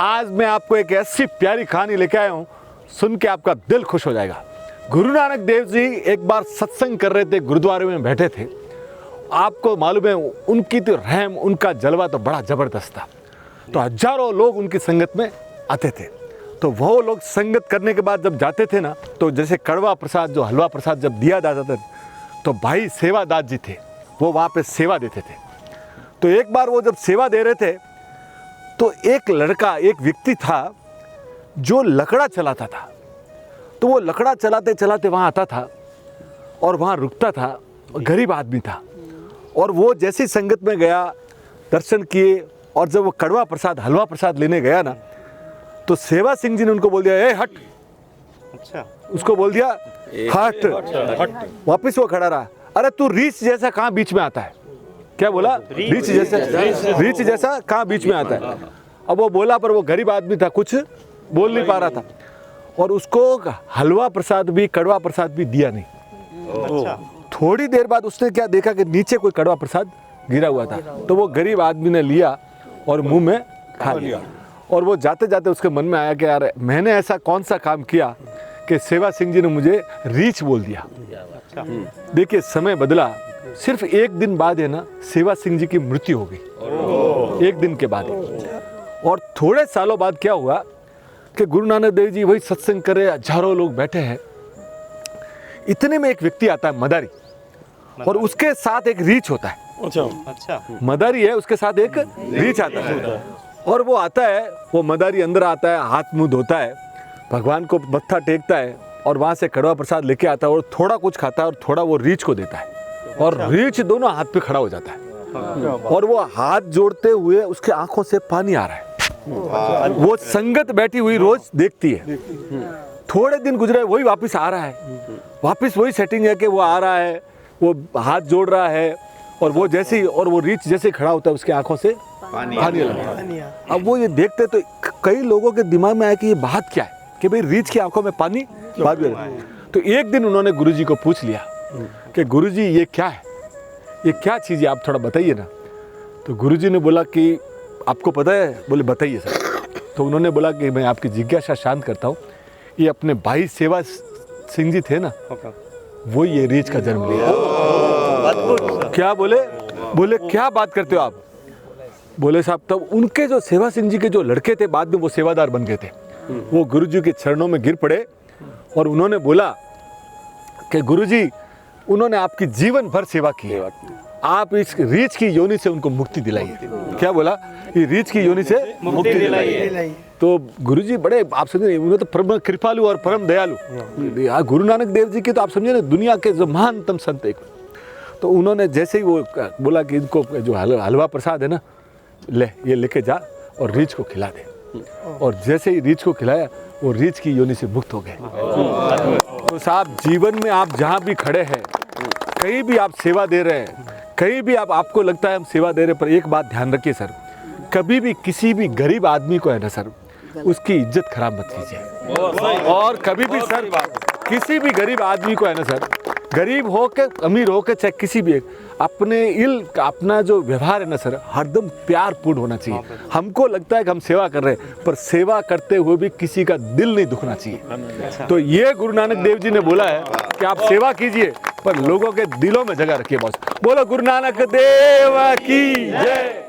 आज मैं आपको एक ऐसी प्यारी कहानी लेके आया हूँ, सुन के आपका दिल खुश हो जाएगा। गुरु नानक देव जी एक बार सत्संग कर रहे थे, गुरुद्वारे में बैठे थे। आपको मालूम है उनकी तो रहम, उनका जलवा तो बड़ा ज़बरदस्त था। तो हजारों लोग उनकी संगत में आते थे। तो वो लोग संगत करने के बाद जब जाते थे ना, तो जैसे कड़वा प्रसाद, जो हलवा प्रसाद जब दिया जाता था, तो भाई सेवादास जी थे, वो वहाँ पे सेवा देते थे। तो एक बार वो जब सेवा दे रहे थे, तो एक लड़का, एक व्यक्ति था जो लकड़ा चलाता था। तो वो लकड़ा चलाते चलाते वहाँ आता था और वहाँ रुकता था। गरीब आदमी था और वो जैसी संगत में गया, दर्शन किए, और जब वो कड़वा प्रसाद, हलवा प्रसाद लेने गया ना, तो सेवा सिंह जी ने उनको बोल दिया, ए हट। अच्छा, उसको बोल दिया हट। वापिस वो खड़ा रहा। अरे तू रीछ जैसा कहाँ बीच में आता है? क्या बोला? रीछ जैसा कहाँ बीच में आता है? अब वो बोला, पर वो गरीब आदमी था, कुछ बोल नहीं पा रहा था, और उसको हलवा प्रसाद भी, कड़वा प्रसाद भी दिया नहीं। थोड़ी देर बाद उसने क्या देखा कि नीचे कोई कड़वा प्रसाद गिरा हुआ था। तो वो गरीब आदमी ने लिया और मुंह में खा लिया। और वो जाते जाते उसके मन में आया कि यार मैंने ऐसा कौन सा काम किया कि सेवा सिंह जी ने मुझे रीछ बोल दिया। देखिए समय बदला। सिर्फ एक दिन बाद है ना, सेवा सिंह जी की मृत्यु हो गई, एक दिन के बाद। और थोड़े सालों बाद क्या हुआ कि गुरु नानक देव जी वही सत्संग कर रहे, हजारों लोग बैठे हैं। इतने में एक व्यक्ति आता है, मदारी, और उसके साथ एक रीछ होता है। अच्छा, मदारी है, उसके साथ एक रीछ आता है। और वो आता है, वो मदारी अंदर आता है, हाथ मुंह धोता है, भगवान को मत्था टेकता है, और वहाँ से कड़वा प्रसाद लेके आता है, और थोड़ा कुछ खाता है और थोड़ा वो रीछ को देता है। और रीछ दोनों हाथ पे खड़ा हो जाता है, और वो हाथ जोड़ते हुए उसके आंखों से पानी आ रहा है। वो संगत बैठी हुई रोज देखती है। थोड़े दिन गुजरे, वही वापस आ रहा है, वापस वही सेटिंग है कि वो आ रहा है, वो हाथ जोड़ रहा है, और वो जैसे ही, और वो रीछ जैसे ही खड़ा होता है, उसकी आंखों से पानी लगा। अब वो ये देखते तो कई लोगों के दिमाग में आया कि ये बात क्या है कि भाई रीछ की आंखों में पानी बात भी। तो एक दिन उन्होंने गुरुजी को पूछ लिया कि गुरुजी ये क्या है, ये क्या चीज़ है, आप थोड़ा बताइए ना। तो गुरुजी ने बोला कि आपको पता है? बोले बताइए सर। तो उन्होंने बोला कि मैं आपकी जिज्ञासा शांत करता हूँ। ये अपने भाई सेवा सिंह जी थे ना, वो ये रीछ का जन्म लिया। क्या बोले? बोले क्या बात करते हो आप? बोले साहब तब उनके जो सेवा सिंह जी के जो लड़के थे, बाद में वो सेवादार बन गए थे, वो गुरुजी के चरणों में गिर पड़े और उन्होंने बोला कि गुरुजी, उन्होंने आपकी जीवन भर सेवा की है, आप इस रीछ की योनि से उनको मुक्ति दिलाइए। क्या बोला? ये रीछ की योनि से मुक्ति दिलाइए। तो गुरुजी बड़े, आप समझे, उन्होंने तो परम कृपालु और परम दयालु, गुरु नानक देव जी के तो आप समझे ना, दुनिया के जो महानतम संत एक। तो उन्होंने जैसे ही वो बोला कि इनको जो हलवा प्रसाद है ना, ले ये लेके जा और रीछ को खिला दे। और जैसे ही रीछ को खिलाया, वो रीछ की योनि से मुक्त हो गए। तो साहब, जीवन में आप जहाँ भी खड़े हैं, कहीं भी आप सेवा दे रहे हैं, कहीं भी आपको लगता है हम सेवा दे रहे हैं, पर एक बात ध्यान रखिए सर, कभी भी किसी भी गरीब आदमी को है ना सर, उसकी इज्जत खराब मत कीजिए। और कभी भी सर किसी भी गरीब आदमी को है ना सर, गरीब हो के अमीर हो के, चाहे किसी भी, अपना जो व्यवहार है ना सर, हरदम प्यारपूर्ण होना चाहिए। हमको लगता है कि हम सेवा कर रहे हैं, पर सेवा करते हुए भी किसी का दिल नहीं दुखना चाहिए। तो ये गुरु नानक देव जी ने बोला है कि आप सेवा कीजिए, पर लोगों के दिलों में जगह रखिए। बॉस बोलो गुरु नानक देव की जय।